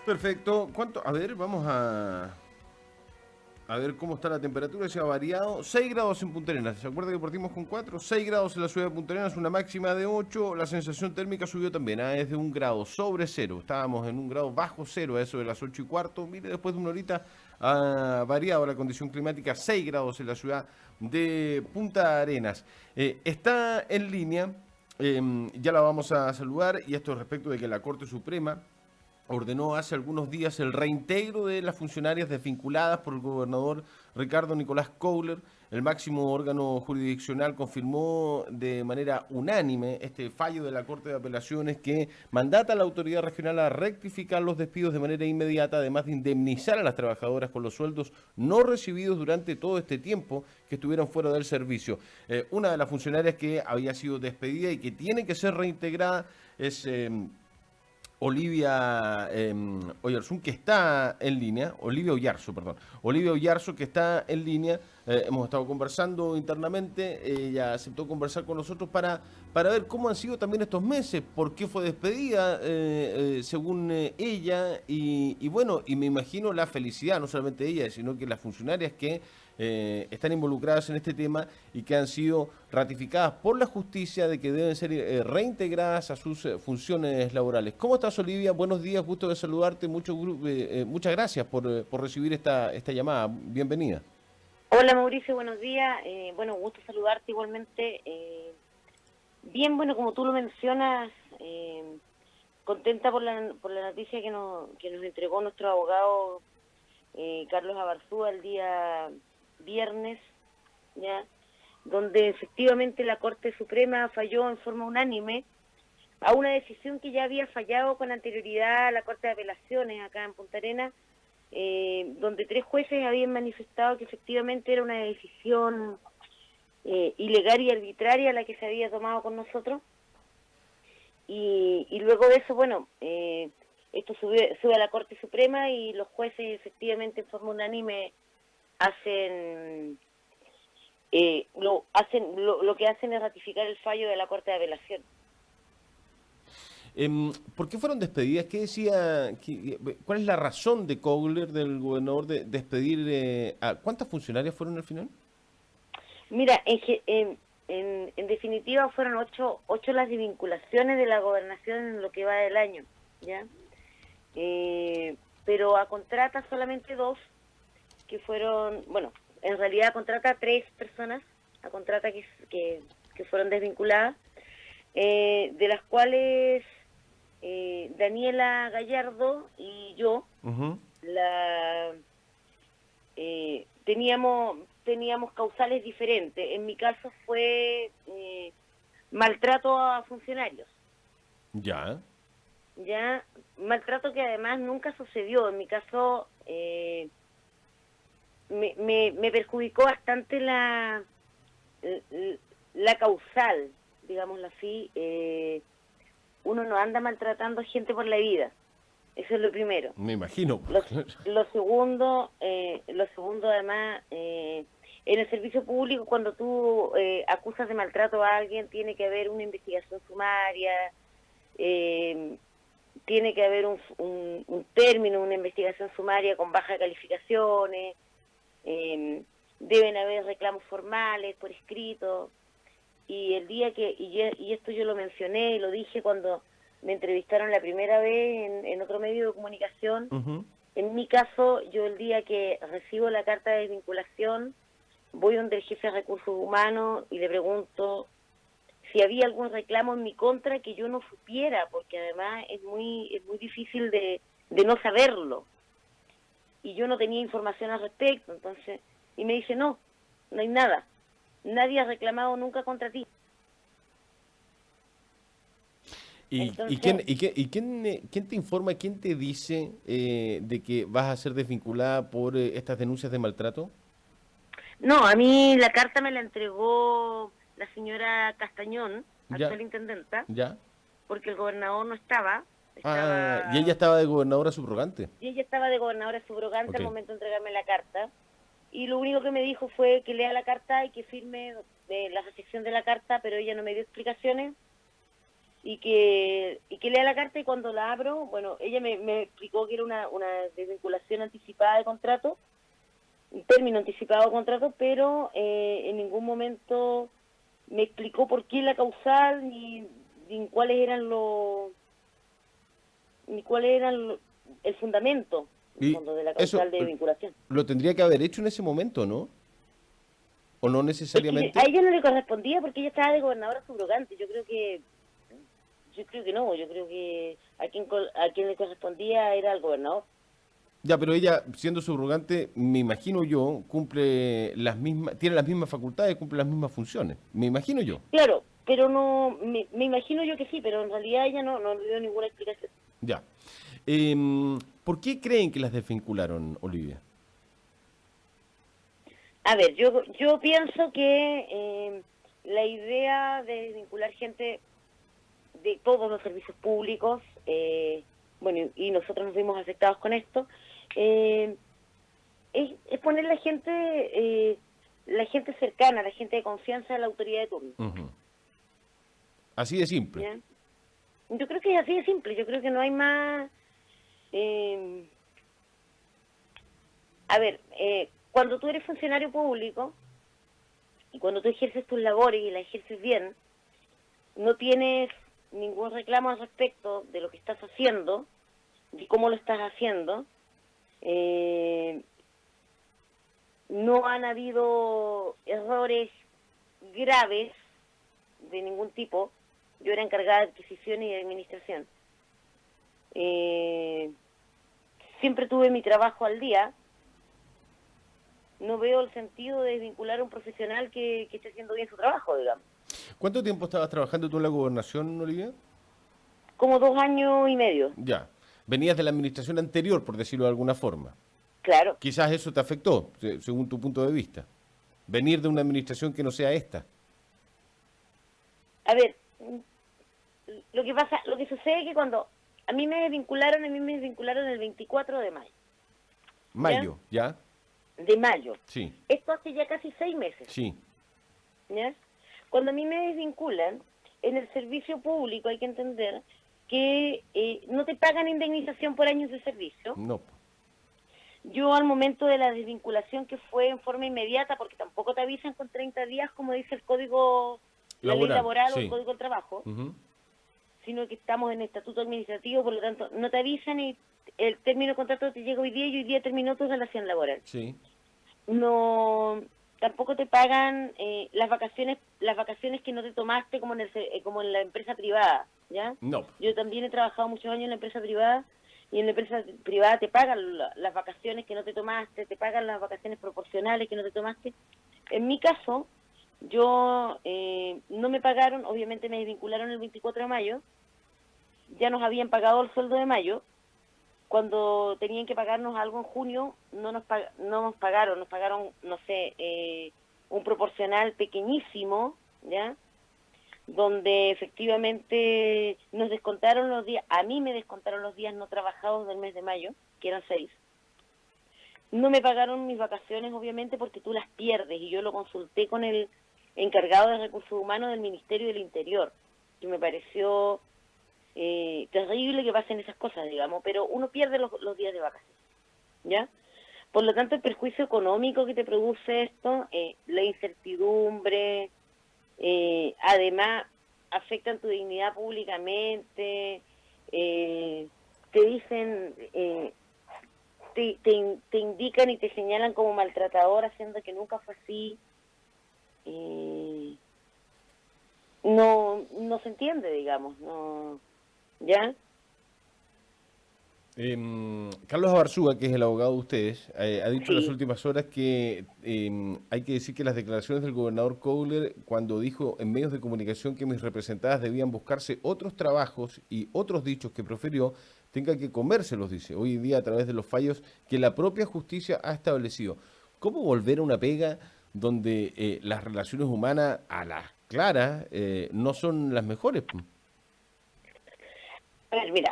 Perfecto. ¿Cuánto? A ver, vamos a ver cómo está la temperatura. Se ha variado. 6 grados en Punta Arenas. ¿Se acuerda que partimos con 4? 6 grados en la ciudad de Punta Arenas, una máxima de 8. La sensación térmica subió también. Es de 1 grado sobre cero. Estábamos en 1 grado bajo cero a eso de las 8:15. Mire, después de una horita ha variado la condición climática. 6 grados en la ciudad de Punta Arenas. Está en línea. Ya la vamos a saludar. Y esto respecto de que la Corte Suprema ordenó hace algunos días el reintegro de las funcionarias desvinculadas por el gobernador Ricardo Nicolás Couler. El máximo órgano jurisdiccional confirmó de manera unánime este fallo de la Corte de Apelaciones que mandata a la autoridad regional a rectificar los despidos de manera inmediata, además de indemnizar a las trabajadoras con los sueldos no recibidos durante todo este tiempo que estuvieron fuera del servicio. Una de las funcionarias que había sido despedida y que tiene que ser reintegrada es Olivia Oyarzún, que está en línea, Olivia Oyarzo, perdón, Olivia Oyarzo, que está en línea. Hemos estado conversando internamente, ella aceptó conversar con nosotros para ver cómo han sido también estos meses, por qué fue despedida, según ella, y bueno, y me imagino la felicidad, no solamente de ella, sino que las funcionarias que están involucradas en este tema y que han sido ratificadas por la justicia de que deben ser reintegradas a sus funciones laborales. ¿Cómo estás, Olivia? Buenos días, gusto de saludarte. Muchas gracias por recibir esta llamada. Bienvenida. Hola Mauricio, buenos días. Bueno, gusto saludarte igualmente. Bien, bueno, como tú lo mencionas, contenta por la noticia que nos entregó nuestro abogado Carlos Abarzúa el día viernes, ya, donde efectivamente la Corte Suprema falló en forma unánime a una decisión que ya había fallado con anterioridad a la Corte de Apelaciones acá en Punta Arenas, donde 3 jueces habían manifestado que efectivamente era una decisión ilegal y arbitraria la que se había tomado con nosotros. Y luego de eso, bueno, esto sube a la Corte Suprema y los jueces efectivamente en forma unánime lo que hacen es ratificar el fallo de la Corte de Apelación. ¿Por qué fueron despedidas? ¿Qué decía? ¿Cuál es la razón de Couler, del gobernador, de despedir cuántas funcionarias fueron al final? Mira, en definitiva fueron ocho las desvinculaciones de la gobernación en lo que va del año, ¿ya? Pero a contrata solamente 2, que fueron, bueno, en realidad contrata 3 personas, a contrata que fueron desvinculadas, de las cuales Daniela Gallardo y yo teníamos causales diferentes. En mi caso fue maltrato a funcionarios. Ya. Ya, maltrato que además nunca sucedió. En mi caso me perjudicó bastante la causal, digámoslo así. Uno no anda maltratando a gente por la vida. Eso es lo primero. Me imagino. Lo segundo además, en el servicio público, cuando tú acusas de maltrato a alguien, tiene que haber una investigación sumaria, tiene que haber un término, una investigación sumaria con bajas calificaciones, deben haber reclamos formales por escrito. Y el día y esto yo lo mencioné y lo dije cuando me entrevistaron la primera vez en otro medio de comunicación. En mi caso, yo el día que recibo la carta de desvinculación, voy donde el jefe de recursos humanos y le pregunto si había algún reclamo en mi contra que yo no supiera, porque además es muy difícil de no saberlo. Y yo no tenía información al respecto, entonces, y me dice, no hay nada. Nadie ha reclamado nunca contra ti. Entonces, quién te informa, quién te dice de que vas a ser desvinculada por estas denuncias de maltrato? No, a mí la carta me la entregó la señora Castañón, actual intendenta, porque el gobernador no estaba. Y ella estaba de gobernadora subrogante. Y ella estaba de gobernadora subrogante al momento de entregarme la carta. Y lo único que me dijo fue que lea la carta y que firme la recepción de la carta, pero ella no me dio explicaciones. y que lea la carta, y cuando la abro, bueno, ella me explicó que era una desvinculación anticipada de contrato, un término anticipado de contrato, pero en ningún momento me explicó por qué la causal, ni cuáles eran los, ni cuáles eran el fundamento, en el Y fondo, de la eso causal de vinculación. lo tendría que haber hecho en ese momento, ¿no? ¿O no Es que necesariamente? a ella no le correspondía porque ella estaba de gobernadora subrogante. Yo creo que no, yo creo que a quien le correspondía era al gobernador. Ya, pero ella, siendo subrogante, me imagino yo, cumple las mismas, tiene las mismas facultades, cumple las mismas funciones. Me imagino yo. Claro, pero no, me imagino yo que sí, pero en realidad ella no le dio ninguna explicación. Ya. ¿Por qué creen que las desvincularon, Olivia? A ver, yo pienso que la idea de vincular gente de todos los servicios públicos, bueno, y nosotros nos vimos afectados con esto, eh, es poner la gente cercana, la gente de confianza de la autoridad de turno. Ujú. Así de simple. ¿Ya? Yo creo que es así de simple, yo creo que no hay más. eh, a ver, cuando tú eres funcionario público y cuando tú ejerces tus labores y las ejerces bien, no tienes ningún reclamo al respecto de lo que estás haciendo, de cómo lo estás haciendo. eh, no han habido errores graves de ningún tipo. Yo era encargada de adquisición y de administración. Eh, siempre tuve mi trabajo al día. No veo el sentido de desvincular a un profesional que esté haciendo bien su trabajo, digamos. ¿Cuánto tiempo estabas trabajando tú en la gobernación, Olivia? Como 2 años y medio, Ya. Venías de la administración anterior, por decirlo de alguna forma. claro. Quizás eso te afectó, según tu punto de vista. Venir de una administración que no sea esta. A ver, lo que sucede es que cuando a mí me desvincularon el 24 de mayo, ¿ya? Mayo, ¿ya? De mayo. Sí, Esto hace ya casi 6 meses, sí. ¿ya? Cuando a mí me desvinculan, en el servicio público hay que entender que no te pagan indemnización por años de servicio. No. Yo al momento de la desvinculación, que fue en forma inmediata, porque tampoco te avisan con 30 días, como dice el código, la ley laboral o el sí. código del trabajo, Ujú. sino que estamos en estatuto administrativo, por lo tanto no te avisan y el término de contrato te llega hoy día y hoy día terminó tu relación laboral. Sí. No, tampoco te pagan las vacaciones que no te tomaste como en la empresa privada, ¿ya? No. Yo también he trabajado muchos años en la empresa privada, y en la empresa privada te pagan las vacaciones que no te tomaste, te pagan las vacaciones proporcionales que no te tomaste. En mi caso, yo no me pagaron, obviamente me desvincularon el 24 de mayo, ya nos habían pagado el sueldo de mayo. Cuando tenían que pagarnos algo en junio, no nos pagaron, no sé, un proporcional pequeñísimo, ¿ya? Donde efectivamente nos descontaron los días, a mí me descontaron los días no trabajados del mes de mayo, que eran 6. No me pagaron mis vacaciones, obviamente, porque tú las pierdes, y yo lo consulté con el encargado de recursos humanos del Ministerio del Interior, que me pareció terrible que pasen esas cosas, digamos, pero uno pierde los días de vacaciones, ¿ya? Por lo tanto, el perjuicio económico que te produce esto, la incertidumbre, además afectan tu dignidad públicamente, te dicen, te indican y te señalan como maltratador, haciendo que nunca fue así. No se entiende, digamos, no, ¿ya? Carlos Abarzúa, que es el abogado de ustedes, ha dicho en las Sí. últimas horas que hay que decir que las declaraciones del gobernador Kogler, cuando dijo en medios de comunicación que mis representadas debían buscarse otros trabajos y otros dichos que proferió, tenga que comérselos, dice, hoy en día a través de los fallos que la propia justicia ha establecido. ¿Cómo volver a una pega donde las relaciones humanas a las claras no son las mejores? A ver, mira,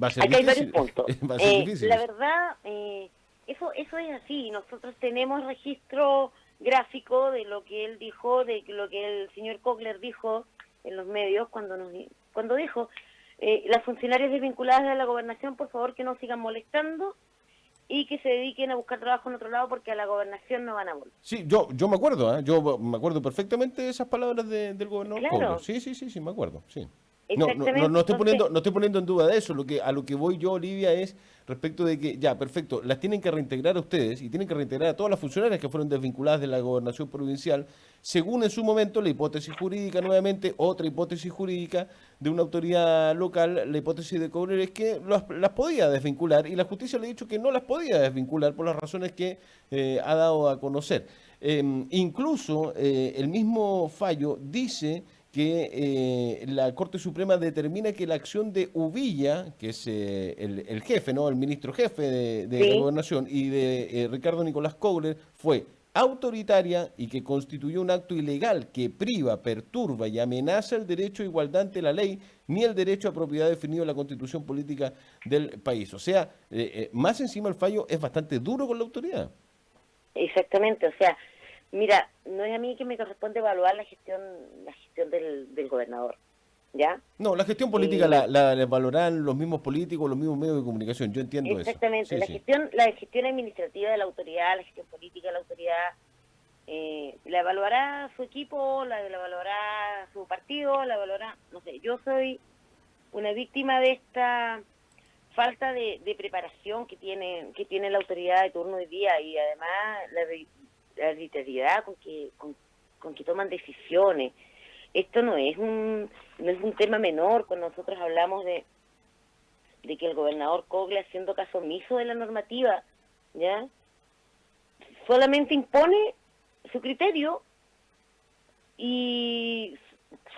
Va a ser acá hay varios difícil. puntos. Va a ser difícil La eso. verdad, eso es así. Nosotros tenemos registro gráfico de lo que él dijo, de lo que el señor Kogler dijo en los medios cuando cuando dijo, las funcionarias desvinculadas de la gobernación, por favor que no sigan molestando y que se dediquen a buscar trabajo en otro lado porque a la gobernación no van a volver. Sí, yo me acuerdo, yo me acuerdo perfectamente de esas palabras del gobernador Claro, Kouchner. Sí, me acuerdo, sí. exactamente. No estoy Entonces, no estoy poniendo en duda de eso. A lo que voy yo, Olivia, es respecto de que, ya, perfecto, las tienen que reintegrar a ustedes y tienen que reintegrar a todas las funcionarias que fueron desvinculadas de la gobernación provincial, según en su momento la hipótesis jurídica, nuevamente, otra hipótesis jurídica de una autoridad local, la hipótesis de Kouchner es que las podía desvincular y la justicia le ha dicho que no las podía desvincular por las razones que ha dado a conocer. Incluso el mismo fallo dice que la Corte Suprema determina que la acción de Uvilla, que es el jefe, ¿no? El ministro jefe de la sí, gobernación, y de Ricardo Nicolás Kouchner, fue autoritaria y que constituyó un acto ilegal que priva, perturba y amenaza el derecho a igualdad ante la ley ni el derecho a propiedad definido en la Constitución política del país. O sea, más encima el fallo es bastante duro con la autoridad. exactamente. O sea, mira, no es a mí que me corresponde evaluar la gestión del gobernador, ¿ya? No, la gestión política Eh, la valoran los mismos políticos, los mismos medios de comunicación. Yo entiendo eso. exactamente, Sí, sí. la gestión administrativa de la autoridad, la gestión política de la autoridad, la evaluará su equipo, la evaluará su partido, la evaluará, no sé, yo soy una víctima de esta falta de preparación que tiene la autoridad de turno hoy día y además la arbitrariedad con que toman decisiones. Esto no es un tema menor cuando nosotros hablamos de que el gobernador Cogle, haciendo caso omiso de la normativa, ¿ya? Solamente impone su criterio y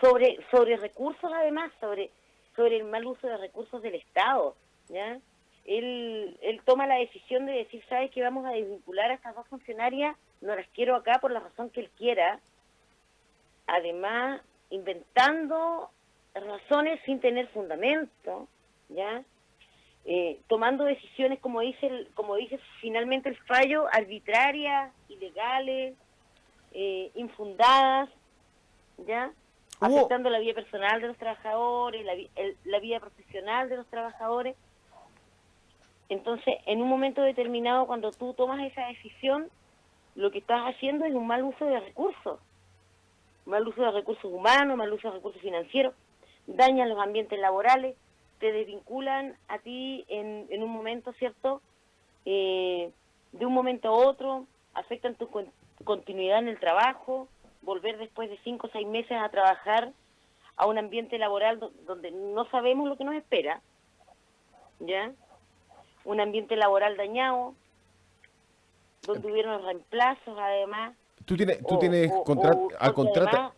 sobre recursos, además, sobre el mal uso de recursos del Estado, ¿ya? Él toma la decisión de decir, ¿sabes qué? Vamos a desvincular a estas dos funcionarias, no las quiero acá por la razón que él quiera, además inventando razones sin tener fundamento, ¿ya? Tomando decisiones, como dice finalmente el fallo, arbitrarias, ilegales, infundadas, ¿ya? Afectando la vida personal de los trabajadores, la vida profesional de los trabajadores. Entonces, en un momento determinado, cuando tú tomas esa decisión, lo que estás haciendo es un mal uso de recursos, mal uso de recursos humanos, mal uso de recursos financieros, dañan los ambientes laborales, te desvinculan a ti en un momento, ¿cierto? De un momento a otro, afectan tu continuidad en el trabajo, volver después de 5 o 6 meses a trabajar a un ambiente laboral donde no sabemos lo que nos espera, ¿ya? Un ambiente laboral dañado, donde hubieron reemplazos además. Tú tienes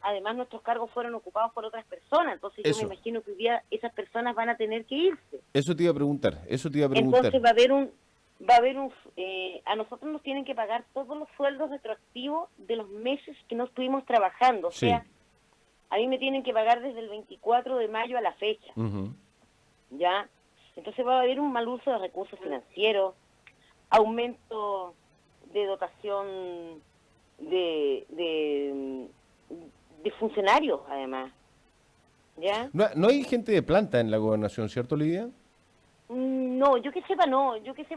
Además nuestros cargos fueron ocupados por otras personas, entonces yo me imagino que hoy día esas personas van a tener que irse. Eso te iba a preguntar. Entonces va a haber a nosotros nos tienen que pagar todos los sueldos retroactivos de los meses que no estuvimos trabajando, o sea, a mí me tienen que pagar desde el 24 de mayo a la fecha, ¿ya? Entonces va a haber un mal uso de recursos financieros, aumento de dotación de funcionarios, además, ¿ya? No hay gente de planta en la gobernación, ¿cierto, Lidia? No, yo que sepa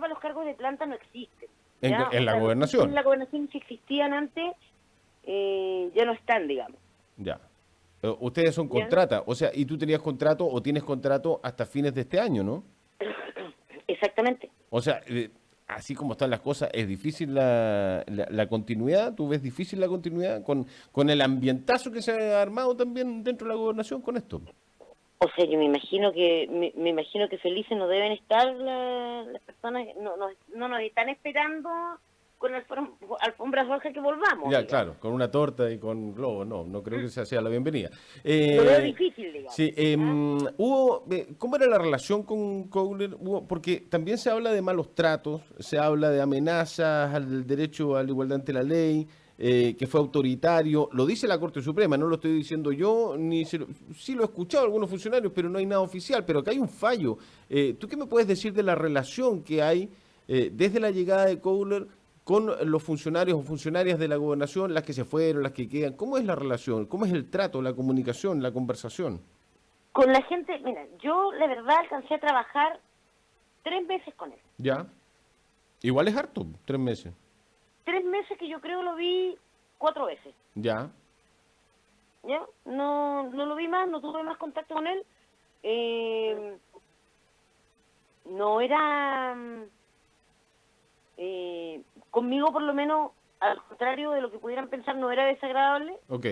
los cargos de planta no existen. En la gobernación. En la gobernación, si existían antes, ya no están, digamos. Ya. Ustedes son contrata, o sea, y tú tenías contrato o tienes contrato hasta fines de este año, ¿no? Exactamente. O sea, así como están las cosas, ¿es difícil la continuidad? ¿Tú ves difícil la continuidad con el ambientazo que se ha armado también dentro de la gobernación con esto? O sea, yo me imagino que felices no deben estar las personas, no nos están esperando con alfombras rojas que volvamos. Ya, digamos. Claro, con una torta y con globos, no creo que esa sea la bienvenida. Lo veo difícil, digamos. Sí, ¿cómo era la relación con Kouchner? Porque también se habla de malos tratos, se habla de amenazas al derecho a la igualdad ante la ley, que fue autoritario, lo dice la Corte Suprema, no lo estoy diciendo yo, sí lo he escuchado algunos funcionarios, pero no hay nada oficial, pero acá hay un fallo. ¿Tú qué me puedes decir de la relación que hay desde la llegada de Kouchner con los funcionarios o funcionarias de la gobernación, las que se fueron, las que quedan? ¿Cómo es la relación? ¿Cómo es el trato, la comunicación, la conversación? Con la gente, mira, yo la verdad alcancé a trabajar 3 meses con él. Ya. Igual es harto, 3 meses. 3 meses que yo creo lo vi 4 veces. Ya. ¿Ya? No, no lo vi más, no tuve más contacto con él. No era... conmigo por lo menos, al contrario de lo que pudieran pensar, no era desagradable. Ok.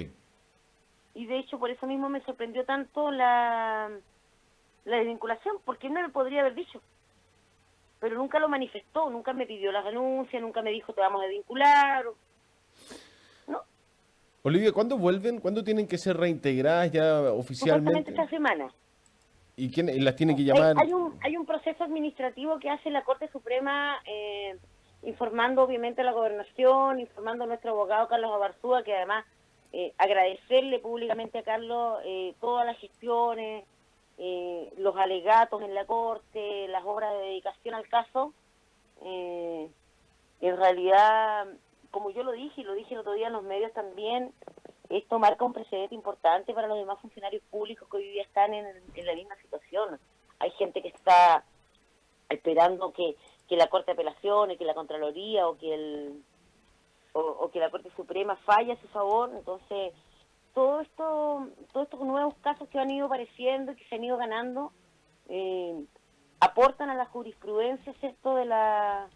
Y de hecho por eso mismo me sorprendió tanto la desvinculación, porque él no me podría haber dicho. Pero nunca lo manifestó, nunca me pidió la renuncia, nunca me dijo te vamos a desvincular. No, Olivia, ¿cuándo vuelven? ¿Cuándo tienen que ser reintegradas ya supuestamente oficialmente? esta semana. ¿Y quién las tiene que Hay, llamar? hay un proceso administrativo que hace la Corte Suprema, informando obviamente a la Gobernación, informando a nuestro abogado Carlos Abarzúa, que además agradecerle públicamente a Carlos todas las gestiones, los alegatos en la Corte, las horas de dedicación al caso. En realidad, como yo lo dije, y lo dije el otro día en los medios también, esto marca un precedente importante para los demás funcionarios públicos que hoy día están en la misma situación. Hay gente que está esperando que la Corte de Apelaciones, que la Contraloría o que la Corte Suprema falle a su favor. Entonces, todos estos nuevos casos que han ido apareciendo y que se han ido ganando aportan a la jurisprudencia, ¿cierto?, de la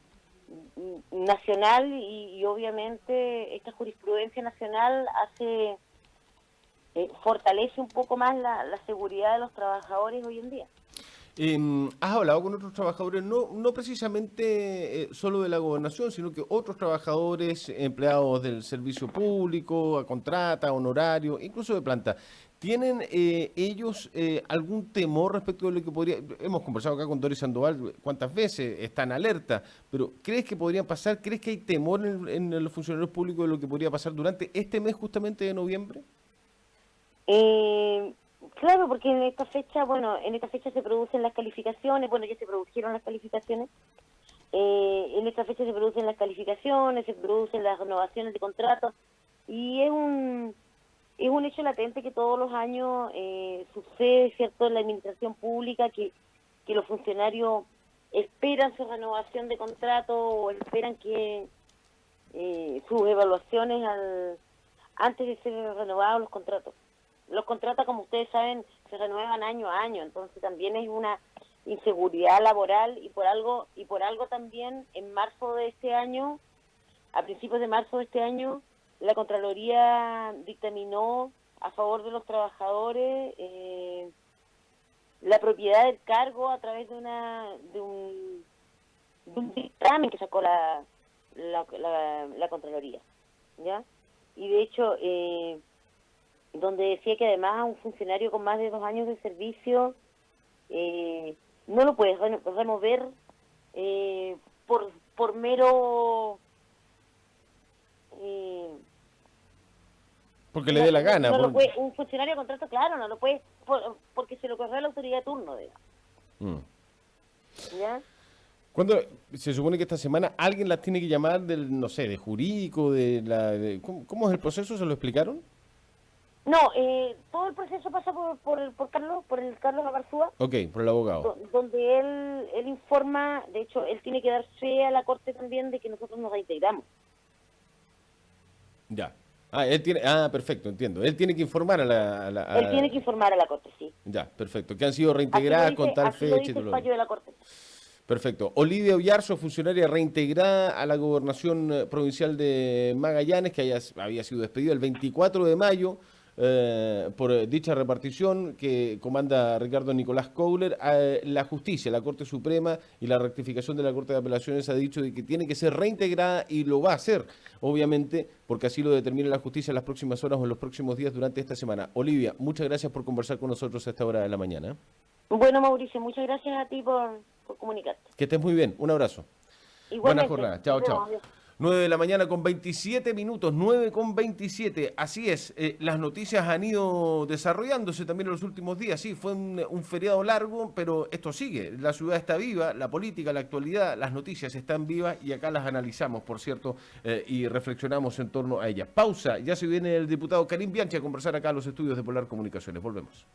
nacional y obviamente esta jurisprudencia nacional fortalece un poco más la seguridad de los trabajadores hoy en día. ¿Has hablado con otros trabajadores, no precisamente solo de la gobernación, sino que otros trabajadores, empleados del servicio público, a contrata, honorario, incluso de planta? ¿Tienen ellos algún temor respecto de lo que podría... Hemos conversado acá con Doris Sandoval cuántas veces, están alerta, pero ¿crees que podrían pasar? ¿Crees que hay temor en los funcionarios públicos de lo que podría pasar durante este mes justamente de noviembre? Claro, porque en esta fecha se producen las calificaciones, ya se produjeron las calificaciones, en esta fecha se producen las calificaciones, se producen las renovaciones de contratos, y es un hecho latente que todos los años sucede, ¿cierto?, en la administración pública, que los funcionarios esperan su renovación de contrato o esperan que sus evaluaciones antes de ser renovados los contratos. Los contratos, como ustedes saben, se renuevan año a año, entonces también hay una inseguridad laboral y por algo también en marzo de este año, a principios de marzo de este año, la Contraloría dictaminó a favor de los trabajadores la propiedad del cargo a través de un dictamen que sacó la Contraloría, ¿ya? Y de hecho, donde decía que además a un funcionario con más de 2 años de servicio no lo puedes remover por mero... porque le dé la gana. No lo puede, un funcionario de contrato, claro, no lo puede, porque se lo corre a la autoridad de turno, digamos. ¿Ya? Cuando se supone que esta semana alguien las tiene que llamar del, no sé, de jurídico, ¿cómo es el proceso? ¿Se lo explicaron? No, todo el proceso pasa por el Carlos Abarzúa. Ok, por el abogado. Donde él informa, de hecho, él tiene que dar fe a la Corte también de que nosotros nos reintegramos. Ya. Perfecto, entiendo. Él tiene que informar Él tiene que informar a la Corte, sí. Ya, perfecto. Que han sido reintegradas con tal fecha y todo el fallo de la Corte. Perfecto. Olivia Oyarzo, funcionaria reintegrada a la gobernación provincial de Magallanes, que había sido despedida el 24 de mayo por dicha repartición que comanda Ricardo Nicolás Couler. La justicia, la Corte Suprema y la rectificación de la Corte de Apelaciones ha dicho de que tiene que ser reintegrada y lo va a hacer, obviamente, porque así lo determine la justicia en las próximas horas o en los próximos días durante esta semana. Olivia, muchas gracias por conversar con nosotros a esta hora de la mañana. Bueno, Mauricio, muchas gracias a ti por comunicarte. Que estés muy bien. Un abrazo. Igualmente. Buena jornada. Chao, chao. 9 de la mañana con 27 minutos, 9 con 27. Así es, las noticias han ido desarrollándose también en los últimos días. Sí, fue un feriado largo, pero esto sigue. La ciudad está viva, la política, la actualidad, las noticias están vivas y acá las analizamos, por cierto, y reflexionamos en torno a ellas. Pausa, ya se viene el diputado Karim Bianchi a conversar acá a los estudios de Polar Comunicaciones. Volvemos.